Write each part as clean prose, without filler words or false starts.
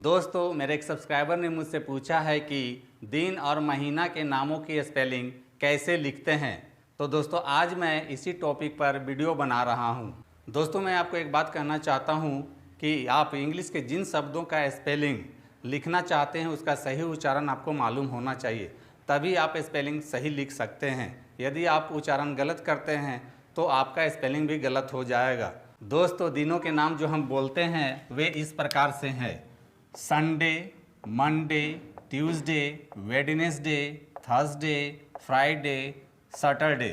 दोस्तों, मेरे एक सब्सक्राइबर ने मुझसे पूछा है कि दिन और महीना के नामों की स्पेलिंग कैसे लिखते हैं। तो दोस्तों, आज मैं इसी टॉपिक पर वीडियो बना रहा हूं। दोस्तों, मैं आपको एक बात कहना चाहता हूं कि आप इंग्लिश के जिन शब्दों का स्पेलिंग लिखना चाहते हैं उसका सही उच्चारण आपको मालूम होना चाहिए, तभी आप स्पेलिंग सही लिख सकते हैं। यदि आप उच्चारण गलत करते हैं तो आपका स्पेलिंग भी गलत हो जाएगा। दोस्तों, दिनों के नाम जो हम बोलते हैं वे इस प्रकार से हैं: Sunday, Monday, Tuesday, Wednesday, Thursday, Friday, Saturday.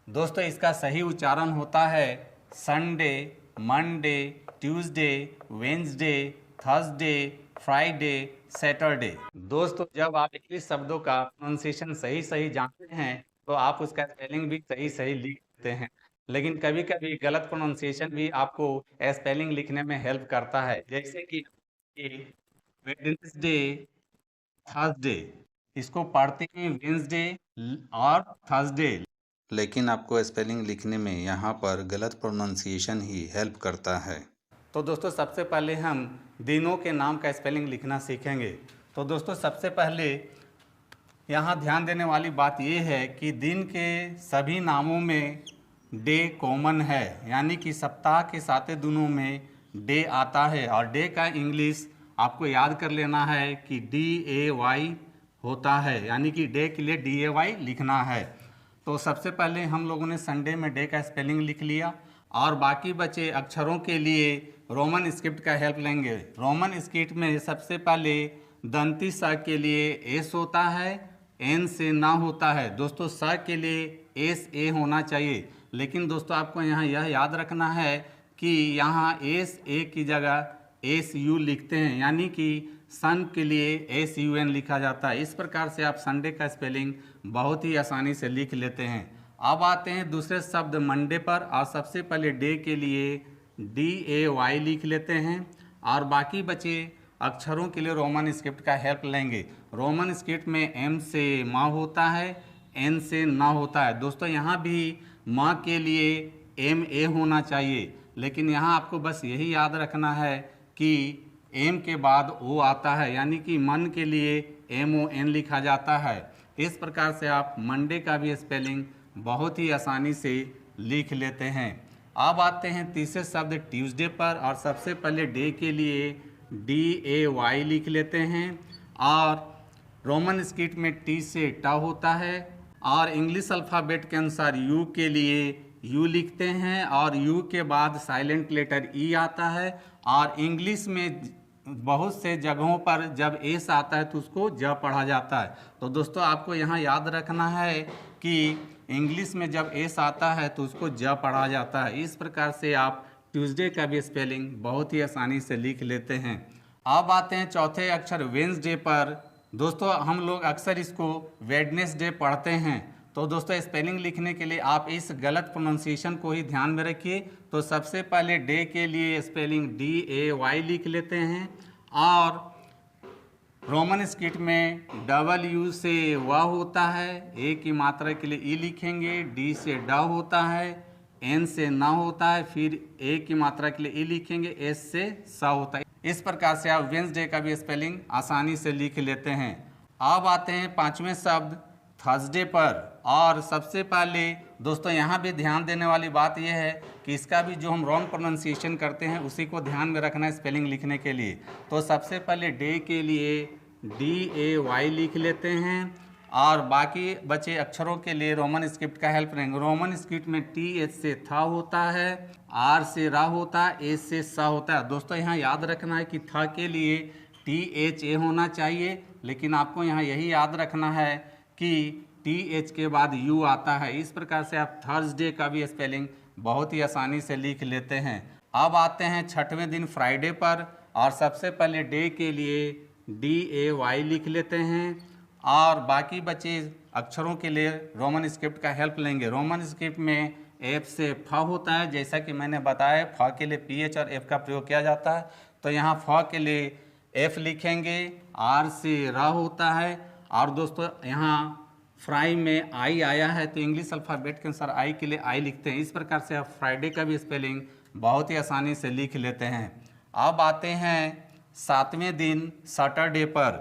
दोस्तों, इसका सही उच्चारण होता है Sunday, Monday, Tuesday, Wednesday, Thursday, Friday, Saturday. दोस्तों, जब आप इंग्लिश शब्दों का प्रोनाउंसिएशन सही जानते हैं तो आप उसका स्पेलिंग भी सही लिख सकते हैं। लेकिन कभी कभी गलत प्रोनाउंसिएशन भी आपको स्पेलिंग लिखने में हेल्प करता है, जैसे कि वेडनेसडे, थर्सडे, इसको पढ़ते हैं वेंसडे और थर्सडे, लेकिन आपको स्पेलिंग लिखने में यहाँ पर गलत प्रोनाउंसिएशन ही हेल्प करता है। तो दोस्तों, सबसे पहले हम दिनों के नाम का स्पेलिंग लिखना सीखेंगे। तो दोस्तों, सबसे पहले यहाँ ध्यान देने वाली बात यह है कि दिन के सभी नामों में डे कॉमन है, यानी कि सप्ताह के 7 दिनों में डे आता है। और डे का इंग्लिश आपको याद कर लेना है कि DAY होता है, यानी कि डे के लिए DAY लिखना है। तो सबसे पहले हम लोगों ने संडे में डे का स्पेलिंग लिख लिया, और बाकी बचे अक्षरों के लिए रोमन स्क्रिप्ट का हेल्प लेंगे। रोमन स्क्रिप्ट में सबसे पहले दंती स के लिए एस होता है, एन से ना होता है। दोस्तों, स के लिए SA होना चाहिए, लेकिन दोस्तों आपको यहाँ यह याद रखना है कि यहाँ SA की जगह SU लिखते हैं, यानी कि सन के लिए SUN लिखा जाता है। इस प्रकार से आप संडे का स्पेलिंग बहुत ही आसानी से लिख लेते हैं। अब आते हैं दूसरे शब्द मंडे पर, और सबसे पहले डे के लिए DAY लिख लेते हैं, और बाकी बचे अक्षरों के लिए रोमन स्क्रिप्ट का हेल्प लेंगे। रोमन स्क्रिप्ट में M से माँ होता है, N से ना होता है। दोस्तों, यहाँ भी माँ के लिए MA होना चाहिए, लेकिन यहाँ आपको बस यही याद रखना है कि M के बाद O आता है, यानी कि मन के लिए MON लिखा जाता है। इस प्रकार से आप मंडे का भी स्पेलिंग बहुत ही आसानी से लिख लेते हैं। अब आते हैं तीसरे शब्द ट्यूसडे पर, और सबसे पहले डे के लिए DAY लिख लेते हैं, और रोमन स्क्रिप्ट में T से टा होता है, और इंग्लिश अल्फ़ाबेट के अनुसार U के लिए U लिखते हैं, और U के बाद साइलेंट लेटर E आता है। और इंग्लिश में बहुत से जगहों पर जब एस आता है तो उसको ज पढ़ा जाता है। तो दोस्तों, आपको यहाँ याद रखना है कि इंग्लिश में जब एस आता है तो उसको ज पढ़ा जाता है। इस प्रकार से आप ट्यूसडे का भी स्पेलिंग बहुत ही आसानी से लिख लेते हैं। अब आते हैं चौथे अक्षर वेंसडे पर। दोस्तों, हम लोग अक्सर इसको वेडनेसडे पढ़ते हैं। तो दोस्तों, स्पेलिंग लिखने के लिए आप इस गलत प्रोनाउंसिएशन को ही ध्यान में रखिए। तो सबसे पहले डे के लिए स्पेलिंग DAY लिख लेते हैं, और रोमन स्क्रिप्ट में WU से व होता है, ए की मात्रा के लिए ई लिखेंगे, D से ड होता है, N से न होता है, फिर ए की मात्रा के लिए ई लिखेंगे, S से स होता है। इस प्रकार से आप वेंसडे का भी स्पेलिंग आसानी से लिख लेते हैं। अब आते हैं पांचवें शब्द थर्सडे पर, और सबसे पहले दोस्तों यहाँ भी ध्यान देने वाली बात यह है कि इसका भी जो हम रॉन्ग प्रोनाउंसिएशन करते हैं उसी को ध्यान में रखना है स्पेलिंग लिखने के लिए। तो सबसे पहले डे के लिए DAY लिख लेते हैं, और बाकी बचे अक्षरों के लिए रोमन स्क्रिप्ट का हेल्प लेंगे। रोमन स्क्रिप्ट में TH से था होता है, R से रा होता है, A से सा होता है। दोस्तों, यहाँ याद रखना है कि था के लिए THA होना चाहिए, लेकिन आपको यहाँ यही याद रखना है कि TH के बाद U आता है। इस प्रकार से आप थर्सडे का भी स्पेलिंग बहुत ही आसानी से लिख लेते हैं। अब आते हैं छठवें दिन फ्राइडे पर, और सबसे पहले डे के लिए DAY लिख लेते हैं, और बाकी बचे अक्षरों के लिए रोमन स्क्रिप्ट का हेल्प लेंगे। रोमन स्क्रिप्ट में F से फ होता है, जैसा कि मैंने बताया फ के लिए PH और F का प्रयोग किया जाता है। तो यहाँ फ के लिए F लिखेंगे, R से रा होता है, और दोस्तों यहाँ फ्राई में आई आया है तो इंग्लिश अल्फ़ाबेट के अनुसार आई के लिए आई लिखते हैं। इस प्रकार से आप फ्राइडे का भी स्पेलिंग बहुत ही आसानी से लिख लेते हैं। अब आते हैं 7वें दिन सैटरडे पर।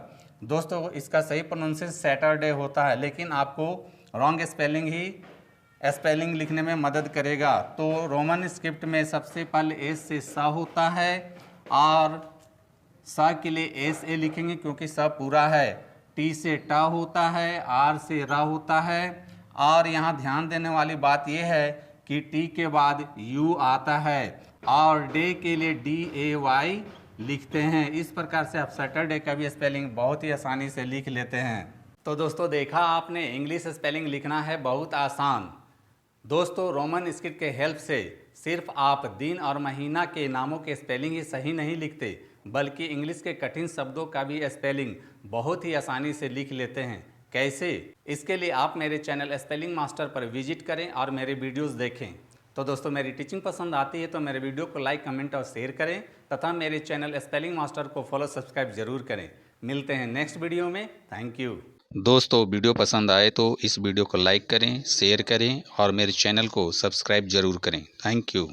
दोस्तों इसका सही प्रोनाउंसिएशन सैटरडे होता है, लेकिन आपको रॉन्ग स्पेलिंग लिखने में मदद करेगा। तो रोमन स्क्रिप्ट में सबसे पहले एस से सा होता है, और सा के लिए एस ए लिखेंगे क्योंकि सा पूरा है। टी से टा होता है, आर से रा होता है। और यहाँ ध्यान देने वाली बात यह है कि टी के बाद यू आता है, और डे के लिए डी ए वाई लिखते हैं। इस प्रकार से आप सैटरडे का भी स्पेलिंग बहुत ही आसानी से लिख लेते हैं। तो दोस्तों देखा आपने, इंग्लिश स्पेलिंग लिखना है बहुत आसान। दोस्तों रोमन स्क्रिप्ट के हेल्प से सिर्फ आप दिन और महीना के नामों के स्पेलिंग ही सही नहीं लिखते, बल्कि इंग्लिश के कठिन शब्दों का भी स्पेलिंग बहुत ही आसानी से लिख लेते हैं। कैसे? इसके लिए आप मेरे चैनल स्पेलिंग मास्टर पर विजिट करें और मेरे वीडियोस देखें। तो दोस्तों मेरी टीचिंग पसंद आती है तो मेरे वीडियो को लाइक, कमेंट और शेयर करें, तथा मेरे चैनल स्पेलिंग मास्टर को फॉलो, सब्सक्राइब जरूर करें। मिलते हैं नेक्स्ट वीडियो में। Thank you. दोस्तों वीडियो पसंद आए तो इस वीडियो को लाइक करें, शेयर करें और मेरे चैनल को सब्सक्राइब जरूर करें। Thank you.